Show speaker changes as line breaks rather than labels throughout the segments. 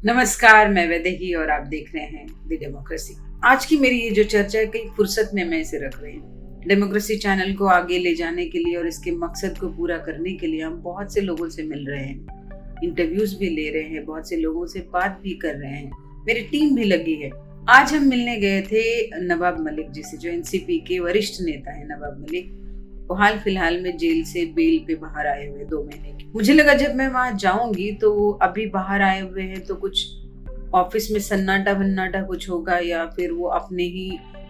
नमस्कार, मैं वैदेही और आप देख रहे हैं द डेमोक्रेसी। आज की मेरी ये जो चर्चा है कई फुर्सत में मैं इसे रख रही हूँ। डेमोक्रेसी चैनल को आगे ले जाने के लिए और इसके मकसद को पूरा करने के लिए हम बहुत से लोगों से मिल रहे हैं, इंटरव्यूज भी ले रहे हैं, बहुत से लोगों से बात भी कर रहे हैं, मेरी टीम भी लगी है। आज हम मिलने गए थे नवाब मलिक जी से, जो एनसीपी के वरिष्ठ नेता है। नवाब मलिक वो हाल फिलहाल में जेल से बेल पे बाहर आए हुए 2 महीने की। मुझे लगा जब मैं वहां जाऊंगी तो वो अभी बाहर आए हुए हैं तो कुछ ऑफिस में सन्नाटा वन्नाटा कुछ होगा, या फिर वो अपने ही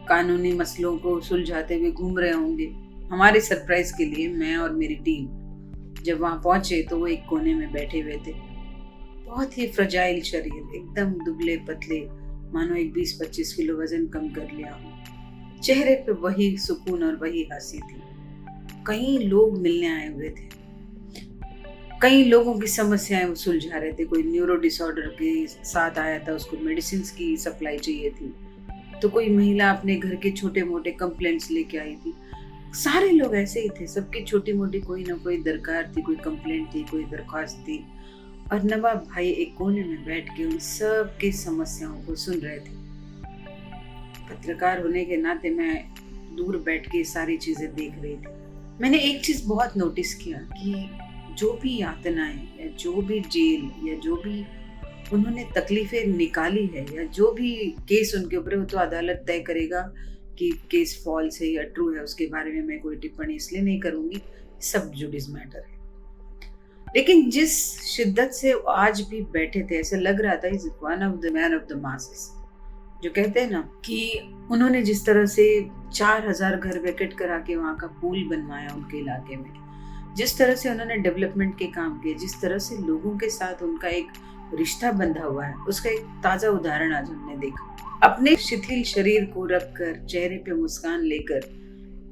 कानूनी मसलों को सुलझाते हुए घूम रहे होंगे। हमारे सरप्राइज के लिए मैं और मेरी टीम जब वहां पहुंचे तो वो एक कोने में बैठे हुए थे। बहुत ही फ्रजाइल शरीर, एकदम दुबले पतले, मानो एक 20-25 किलो वजन कम कर लिया हो। चेहरे पे वही सुकून और वही हंसी थी। कई लोग मिलने आए हुए थे, कई लोगों की समस्याएं वो सुलझा रहे थे। कोई न्यूरो डिसऑर्डर के साथ आया था, उसको मेडिसिन की सप्लाई चाहिए थी, तो कोई महिला अपने घर के छोटे मोटे कंप्लेंट्स लेके आई थी। सारे लोग ऐसे ही थे, सबकी छोटी मोटी कोई ना कोई दरकार थी, कोई कंप्लेंट थी, कोई दरख्वास्त थी। और नवाब भाई एक कोने में बैठ के उन सब की समस्याओं को सुन रहे थे। पत्रकार होने के नाते मैं दूर बैठ के सारी चीजें देख रही थी। मैंने एक चीज बहुत नोटिस किया कि जो भी यातनाएं या जो भी जेल या जो भी उन्होंने तकलीफें निकाली है या जो भी केस उनके ऊपर है, वो तो अदालत तय करेगा कि केस फॉल्स है या ट्रू है। उसके बारे में मैं कोई टिप्पणी इसलिए नहीं करूंगी, सब जुडिस मैटर है। लेकिन जिस शिद्दत से वो आज भी बैठे थे, ऐसा लग रहा था is one of the man of the masses. जो कहते हैं ना कि उन्होंने जिस तरह से 4000 घर वैकेट करा के वहाँ का पुल बनवाया उनके इलाके में, जिस तरह से उन्होंने डेवलपमेंट के काम किए, जिस तरह से लोगों के साथ उनका एक रिश्ता बंधा हुआ है, उसका एक ताजा उदाहरण आज हमने देखा। अपने शिथिल शरीर को रखकर, चेहरे पे मुस्कान लेकर,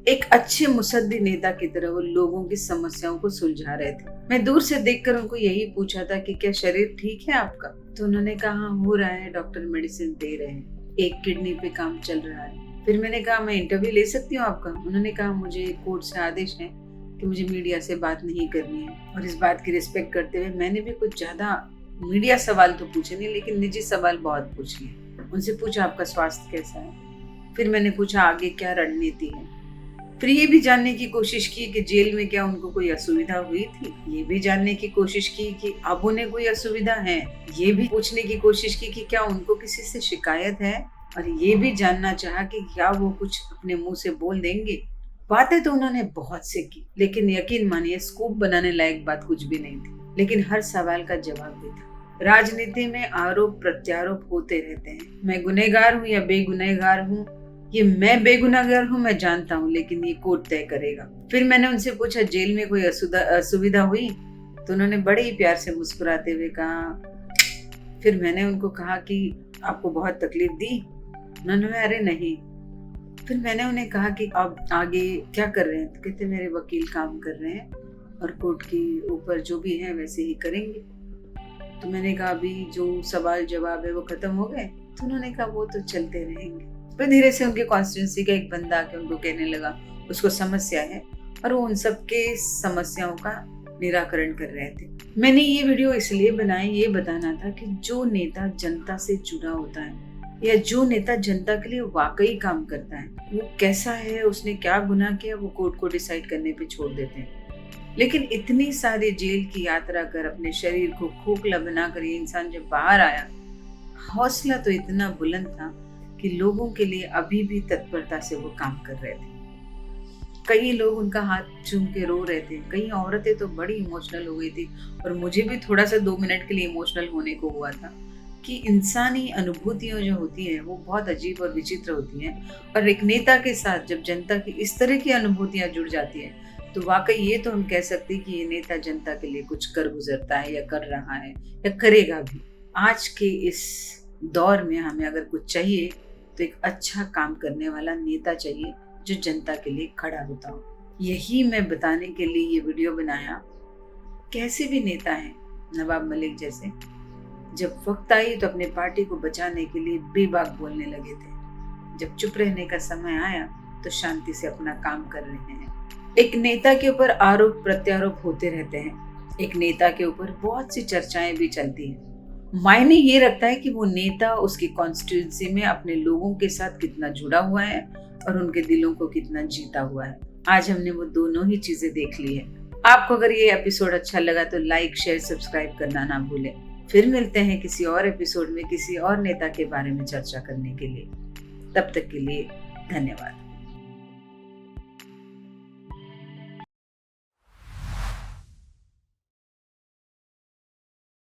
एक अच्छे मुसद्दी नेता की तरह वो लोगों की समस्याओं को सुलझा रहे थे। मैं दूर से देखकर उनको यही पूछा था कि क्या शरीर ठीक है आपका? तो उन्होंने कहा हो रहा है, डॉक्टर मेडिसिन दे रहे हैं, एक किडनी पे काम चल रहा है। फिर मैंने कहा मैं इंटरव्यू ले सकती हूँ आपका? उन्होंने कहा मुझे कोर्ट से आदेश है कि मुझे मीडिया से बात नहीं करनी है। और इस बात की रिस्पेक्ट करते हुए मैंने भी कुछ ज्यादा मीडिया सवाल तो पूछे नहीं, लेकिन निजी सवाल बहुत पूछ लिए। उनसे पूछा आपका स्वास्थ्य कैसा है, फिर मैंने पूछा आगे क्या रणनीति है, फिर ये भी जानने की कोशिश की कि जेल में क्या उनको कोई असुविधा हुई थी, ये भी जानने की कोशिश की कि अब उन्हें कोई असुविधा है, ये भी पूछने की कोशिश की कि क्या उनको किसी से शिकायत है, और ये भी जानना चाहा कि क्या वो कुछ अपने मुंह से बोल देंगे। बातें तो उन्होंने बहुत से की, लेकिन यकीन मानिए स्कूप बनाने लायक बात कुछ भी नहीं थी। लेकिन हर सवाल का जवाब भी था। राजनीति में आरोप प्रत्यारोप होते रहते हैं। मैं गुनहगार हूँ या बेगुनहगार हूँ, ये मैं बेगुनाहगार हूँ मैं जानता हूँ, लेकिन ये कोर्ट तय करेगा। फिर मैंने उनसे पूछा जेल में कोई असुविधा हुई? तो उन्होंने बड़े ही प्यार से मुस्कुराते हुए कहा। फिर मैंने उनको कहा कि आपको बहुत तकलीफ दी? उन्होंने अरे नहीं। फिर मैंने उन्हें कहा कि अब आगे क्या कर रहे हैं? तो कहते मेरे वकील काम कर रहे हैं और कोर्ट के ऊपर जो भी है वैसे ही करेंगे। तो मैंने कहा अभी जो सवाल जवाब है वो खत्म हो गए? तो उन्होंने कहा वो तो चलते रहेंगे। फिर धीरे से उनके कॉन्स्टिट्यूंसी का एक बंदा आके उनको कहने लगा उसको समस्या है, और वो उन सबके समस्याओं का निराकरण कर रहे थे। मैंने ये वीडियो इसलिए बनाई, ये बताना था कि जो नेता जनता से जुड़ा होता है या जो नेता जनता के लिए वाकई काम करता है, वो कैसा है, उसने क्या गुनाह किया, वो कोर्ट को डिसाइड करने पे छोड़ देते हैं। लेकिन इतनी सारी जेल की यात्रा कर अपने शरीर को खोखला बनाकर ये इंसान जब बाहर आया, हौसला तो इतना बुलंद था कि लोगों के लिए अभी भी तत्परता से वो काम कर रहे थे। कई लोग उनका हाथ चूम के रो रहे थे, कई औरतें तो बड़ी इमोशनल हो गई थी, और मुझे भी थोड़ा सा 2 मिनट के लिए इमोशनल होने को हुआ था कि इंसानी अनुभूतियां जो होती हैं वो बहुत अजीब और विचित्र होती हैं, और एक नेता के साथ जब जनता की इस तरह की अनुभूतियां जुड़ जाती हैं तो वाकई ये तो हम कह सकते हैं कि ये नेता जनता के लिए कुछ कर गुजरता है या कर रहा है या करेगा भी। आज के इस दौर में हमें अगर कुछ चाहिए तो एक अच्छा काम करने वाला नेता चाहिए जो जनता के लिए खड़ा होता हो। यही मैं बताने के लिए ये वीडियो बनाया। कैसे भी नेता हैं नवाब मलिक जैसे, जब वक्त आई तो अपने पार्टी को बचाने के लिए बेबाक बोलने लगे थे, जब चुप रहने का समय आया तो शांति से अपना काम कर रहे हैं। एक नेता के ऊपर आरोप प्रत्यारोप होते रहते हैं, एक नेता के ऊपर बहुत सी चर्चाएं भी चलती हैं, मायने ये रखता है कि वो नेता उसकी कॉन्स्टिट्यूंसी में अपने लोगों के साथ कितना जुड़ा हुआ है और उनके दिलों को कितना जीता हुआ है। आज हमने वो दोनों ही चीजें देख ली है। आपको अगर ये एपिसोड अच्छा लगा तो लाइक, शेयर, सब्सक्राइब करना ना भूलें। फिर मिलते हैं किसी और एपिसोड में किसी और नेता के बारे में चर्चा करने के लिए। तब तक के लिए धन्यवाद।